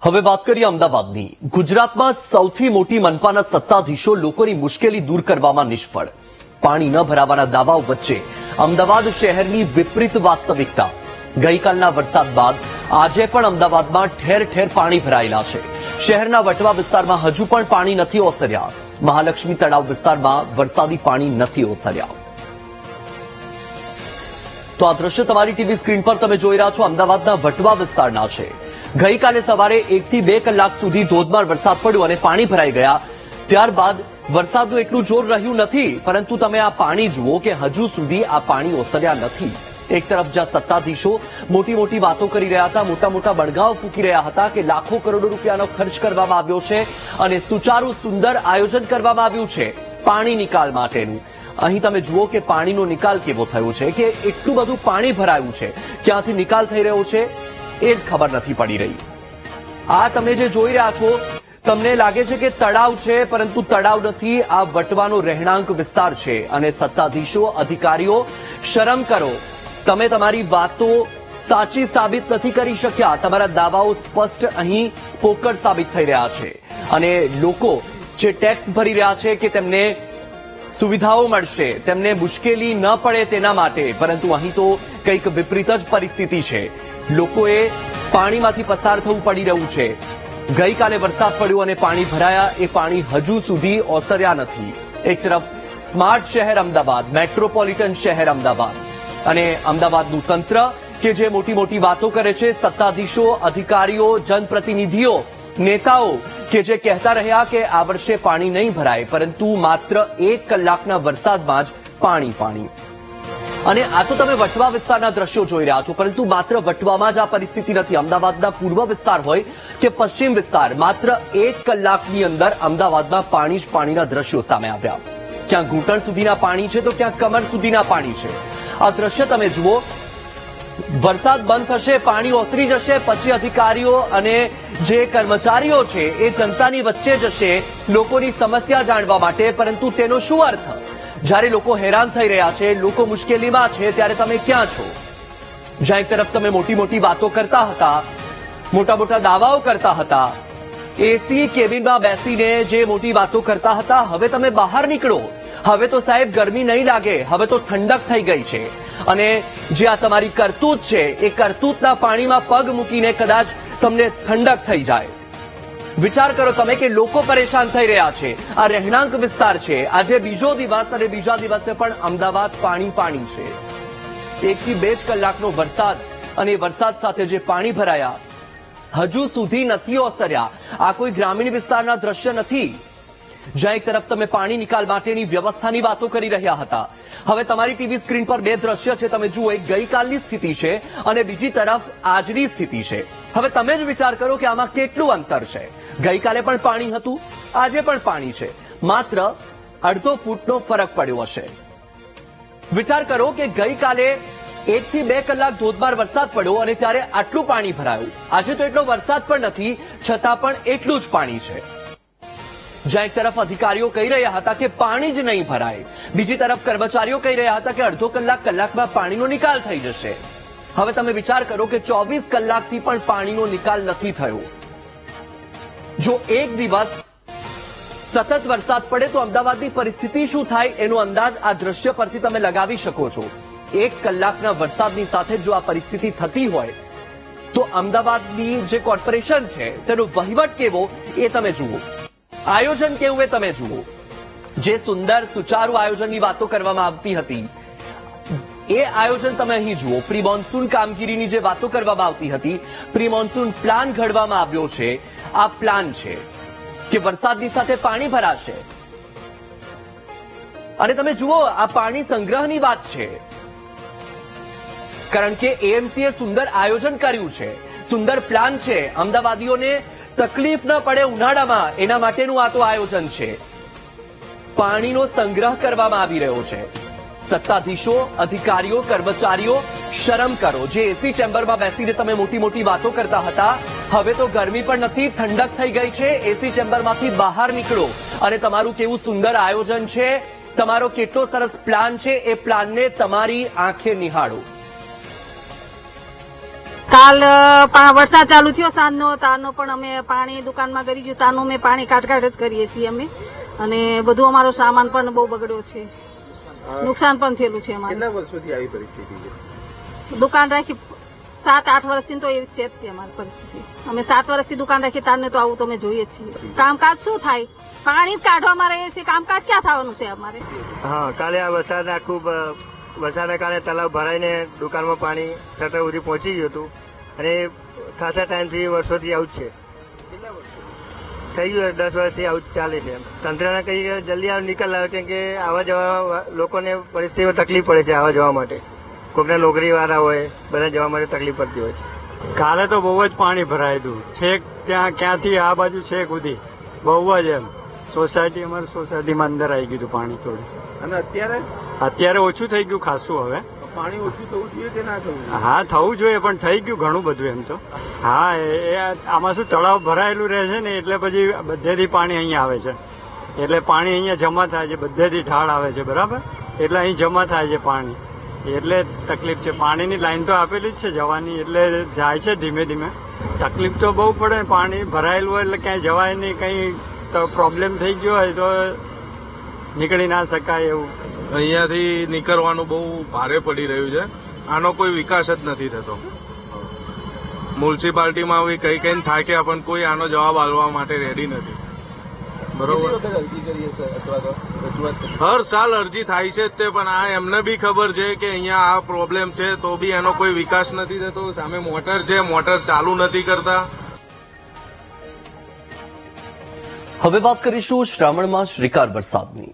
હવે વાત કરીએ અમદાવાદની. ગુજરાતમાં સૌથી મોટી મનપાના સત્તાધીશો લોકોની મુશ્કેલી દૂર કરવામાં નિષ્ફળ. પાણી ન ભરાવાના દાવાઓ વચ્ચે અમદાવાદ શહેરની વિપરીત વાસ્તવિકતા. ગઈકાલના વરસાદ બાદ આજે પણ અમદાવાદમાં ઠેર ઠેર પાણી ભરાયેલા છે. શહેરના વટવા વિસ્તારમાં હજુ પણ પાણી નથી ઓસર્યા. મહાલક્ષ્મી તળાવ વિસ્તારમાં વરસાદી પાણી નથી ઓસર્યા. તો આ દ્રશ્ય તમારી ટીવી સ્ક્રીન પર તમે જોઈ રહ્યા છો અમદાવાદના વટવા વિસ્તારના છે. ગઈકાલે સવારે 1 થી 2 કલાક સુધી ધોધમાર વરસાદ પડ્યો અને પાણી ભરાઈ ગયા. ત્યારબાદ વરસાદનું એટલું જોર રહ્યું નથી, પરંતુ તમે આ પાણી જુઓ કે હજુ સુધી આ પાણી ઓસર્યા નથી. એક તરફ જ્યાં સત્તાધીશો મોટી મોટી વાતો કરી રહ્યા હતા, મોટા મોટા બળગાવ ફૂંકી રહ્યા હતા કે લાખો કરોડો રૂપિયાનો ખર્ચ કરવામાં આવ્યો છે અને સુચારુ સુંદર આયોજન કરવામાં આવ્યું છે પાણી નિકાલ માટેનું. અહીં તમે જુઓ કે પાણીનો નિકાલ કેવો થયો છે, કે એટલું બધું પાણી ભરાયું છે, ક્યાંથી નિકાલ થઈ રહ્યો છે એ જ ખબર નથી પડી રહી. આ તમે જે જોઈ રહ્યા છો, તમને લાગે છે કે તળાવ છે, પરંતુ તળાવ નથી. આ વટવાનો રહેણાંક વિસ્તાર છે અને સત્તાધીશો, અધિકારીઓ, શરમ કરો. તમે તમારી વાતો સાચી સાબિત નથી કરી શક્યા. તમારા દાવાઓ સ્પષ્ટ અહીં પોકળ સાબિત થઈ રહ્યા છે અને લોકો જે ટેક્સ ભરી રહ્યા છે કે તેમને સુવિધાઓ મળશે, તેમને મુશ્કેલી ન પડે તેના માટે, પરંતુ અહીં તો કંઈક વિપરીત જ પરિસ્થિતિ છે. લોકોએ પાણીમાંથી પસાર થવું પડી રહ્યું છે. ગઈકાલે વરસાદ પડ્યો અને પાણી ભરાયા, એ પાણી હજુ સુધી ઓસર્યા નથી. એક તરફ સ્માર્ટ શહેર અમદાવાદ, મેટ્રોપોલિટન શહેર અમદાવાદ અને અમદાવાદનું તંત્ર કે જે મોટી મોટી વાતો કરે છે, સત્તાધીશો, અધિકારીઓ, જનપ્રતિનિધિઓ, નેતાઓ કે જે કહેતા રહ્યા કે આ વર્ષે પાણી નહીં ભરાય, પરંતુ માત્ર 1 કલાકના વરસાદમાં જ પાણી પાણી. અને આ તો તમે વટવા વિસ્તારના દ્રશ્યો જોઈ રહ્યા છો, પરંતુ માત્ર વટવામાં જ આ પરિસ્થિતિ નથી. અમદાવાદના પૂર્વ વિસ્તાર હોય કે પશ્ચિમ વિસ્તાર, માત્ર 1 કલાકની અંદર અમદાવાદમાં પાણી જ પાણીના દ્રશ્યો સામે આવ્યા. ક્યાં ઘૂંટણ સુધીના પાણી છે તો ક્યાં કમર સુધીના પાણી છે. આ દ્રશ્ય તમે જુઓ. વરસાદ બંધ થશે, પાણી ઓસરી જશે, પછી અધિકારીઓ અને જે કર્મચારીઓ છે એ જનતાની વચ્ચે જશે લોકોની સમસ્યા જાણવા માટે. પરંતુ તેનો શું અર્થ? જ્યારે લોકો હેરાન થઈ રહ્યા છે, લોકો મુશ્કેલીમાં છે, ત્યારે તમે ક્યાં છો? જ્યાં એક તરફ તમે મોટી મોટી વાતો કરતા હતા, મોટા મોટા દાવાઓ કરતા હતા, એસી કેબિનમાં બેસીને જે મોટી વાતો કરતા હતા, હવે તમે બહાર નીકળો. હવે તો સાહેબ ગરમી નહીં લાગે, હવે તો ઠંડક થઈ ગઈ છે. અને જે આ તમારી કરતૂત છે, એ કરતૂતના પાણીમાં પગ મૂકીને કદાચ તમને ઠંડક થઈ જાય. વિચાર કરો તમે કે લોકો પરેશાન થઈ રહ્યા છે. આ રહેણાંક વિસ્તાર છે. આજે બીજો દિવસ અને બીજા દિવસે પણ અમદાવાદ પાણી પાણી છે. 1 થી 2 જ કલાકનો વરસાદ અને વરસાદ સાથે જે પાણી ભરાયા હજુ સુધી નથી ઓસર્યા. આ કોઈ ગ્રામીણ વિસ્તારના દ્રશ્ય નથી, જ્યાં એક તરફ તમે પાણી નિકાલ માટેની વ્યવસ્થાની વાતો કરી રહ્યા હતા. હવે તમારી ટીવી સ્ક્રીન પર 2 દ્રશ્ય છે, તમે જુઓ. એક ગઈકાલની સ્થિતિ છે અને બીજી તરફ આજની સ્થિતિ છે. હવે તમે જ વિચાર કરો કે આમાં કેટલું અંતર છે. ગઈકાલે પણ પાણી હતું, આજે પણ પાણી છે, માત્ર અડધો ફૂટનો ફરક પડ્યો હશે. વિચાર કરો કે ગઈકાલે 1 થી 2 કલાક ધોધમાર વરસાદ પડ્યો અને ત્યારે આટલું પાણી ભરાયું. આજે તો એટલો વરસાદ પણ નથી, છતાં પણ એટલું જ પાણી છે. જ્યાં એક તરફ અધિકારીઓ કહી રહ્યા હતા કે પાણી જ નહીં ભરાય, બીજી તરફ કર્મચારીઓ કહી રહ્યા હતા કે અડધો કલાકમાં પાણીનો નિકાલ થઈ જશે. હવે તમે વિચાર કરો કે 24 કલાકથી પણ પાણીનો નિકાલ નથી થયો. જો એક દિવસ સતત વરસાદ પડે તો અમદાવાદની પરિસ્થિતિ શું થાય એનો અંદાજ આ દ્રશ્ય પરથી તમે લગાવી શકો છો. 1 કલાકના વરસાદની સાથે જો આ પરિસ્થિતિ થતી હોય તો અમદાવાદની જે કોર્પોરેશન છે તેનો વહીવટ કેવો એ તમે જુઓ, આયોજન કેવું એ તમે જુઓ. જે સુંદર સુચારુ આયોજનની વાતો કરવામાં આવતી હતી, એ આયોજન તમે અહીં જુઓ. પ્રી મોન્સૂન કામગીરીની જે વાતો કરવામાં આવતી હતી, પ્રી મોન્સૂન પ્લાન ઘડવામાં આવ્યો છે. આ પ્લાન છે કે વરસાદની સાથે પાણી ભરાશે. અને તમે જુઓ, આ પાણી સંગ્રહની વાત છે, કારણ કે એએમસીએ સુંદર આયોજન કર્યું છે, સુંદર પ્લાન છે. અમદાવાદીઓને તકલીફ ન પડે ઉનાળામાં, એના માટેનું આ તો આયોજન છે. પાણીનો સંગ્રહ કરવામાં આવી રહ્યો છે. સત્તાધીશો, અધિકારીઓ, કર્મચારીઓ, શરમ કરો. જે એસી ચેમ્બરમાં બેસીને તમે મોટી મોટી વાતો કરતા હતા, હવે તો ગરમી પણ નથી, ઠંડક થઈ ગઈ છે. એસી ચેમ્બરમાંથી બહાર નીકળો અને તમારું કેવું સુંદર આયોજન છે, તમારો કેટલો સરસ પ્લાન છે, એ પ્લાનને તમારી આંખે નિહાળો. કાલ વરસાદ ચાલુ થયો સાંજનો, તારનો પણ અમે પાણી દુકાનમાં કરી ગયું, તારનું અમે પાણી કાઢ જ કરીએ છીએ અમે, અને બધું અમારો સામાન પણ બહુ બગડ્યો છે, નુકસાન પણ થયેલું છે અમારે. કેટલા વર્ષોથી આવી પરિસ્થિતિ છે? દુકાન રાખી 7-8 વર્ષથી તો એવી છે જ તે અમારી પરિસ્થિતિ. અમે 7 વર્ષથી દુકાન રાખી, તારને તો આવું તો અમે જોઈએ છીએ. કામકાજ શું થાય, પાણી જ કાઢવામાં રહીએ છીએ, કામકાજ ક્યાં થવાનું છે અમારે? હા, કાલે આ વરસાદના વરસાદના કારણે તલાવ ભરાઈને દુકાનમાં પાણી શટર સુધી પહોંચી ગયું હતું, અને ખાસા ટાઈમથી વર્ષોથી આવું જ છે. થઈ ગયું 10 વર્ષથી આવું જ ચાલે છે. તંત્રને કહીએ જલ્દી નિકાલ આવે, કેમ કે આવા જવા લોકોને પરિસ્થિતિમાં તકલીફ પડે છે આવવા જવા માટે. કોઈકને નોકરી વાળા હોય, બધા જવા માટે તકલીફ પડતી હોય છે. કાલે તો બહુ જ પાણી ભરાયું હતું, છેક ત્યાં ક્યાંથી આ બાજુ છેક સુધી બહુ જ એમ સોસાયટી, અમારી સોસાયટીમાં અંદર આવી ગયું હતું પાણી થોડું. અને અત્યારે ઓછું થઈ ગયું ખાસું. હવે પાણી ઓછું થવું જોઈએ કે ના થવું જોઈએ? હા, થવું જોઈએ, પણ થઈ ગયું ઘણું બધું એમ તો. હા, એ આમાં શું તળાવ ભરાયેલું રહે છે ને, એટલે પછી બધેથી પાણી અહીંયા આવે છે, એટલે પાણી અહીંયા જમા થાય છે, બધેથી ઢાળ આવે છે, બરાબર, એટલે અહીં જમા થાય છે પાણી, એટલે તકલીફ છે. પાણીની લાઈન તો આપેલી જ છે જવાની, એટલે જાય છે ધીમે ધીમે. તકલીફ તો બહુ પડે, પાણી ભરાયેલું હોય એટલે ક્યાંય જવાય નહીં, કંઈ તો પ્રોબ્લેમ થઈ ગયો હોય તો નીકળી ના શકાય એવું. અહીંયાથી નીકળવાનું બહુ ભારે પડી રહ્યું છે. આનો કોઈ વિકાસ જ નથી થતો. મ્યુનિસિપાલિટીમાં કઈ કઈ થાક્યા, પણ કોઈ આનો જવાબ આપવા માટે રેડી નથી. બરોબર, અરજી કરીએ છીએ અથવા તો રજૂઆત હર સાલ અરજી થાય છે જ તે, પણ આ એમને બી ખબર છે કે અહીંયા આ પ્રોબ્લેમ છે, તો બી એનો કોઈ વિકાસ નથી થતો. સામે મોટર છે, મોટર ચાલુ નથી કરતા. હવે વાત કરીશું શ્રાવણમાં શ્રીકાર વરસાદની.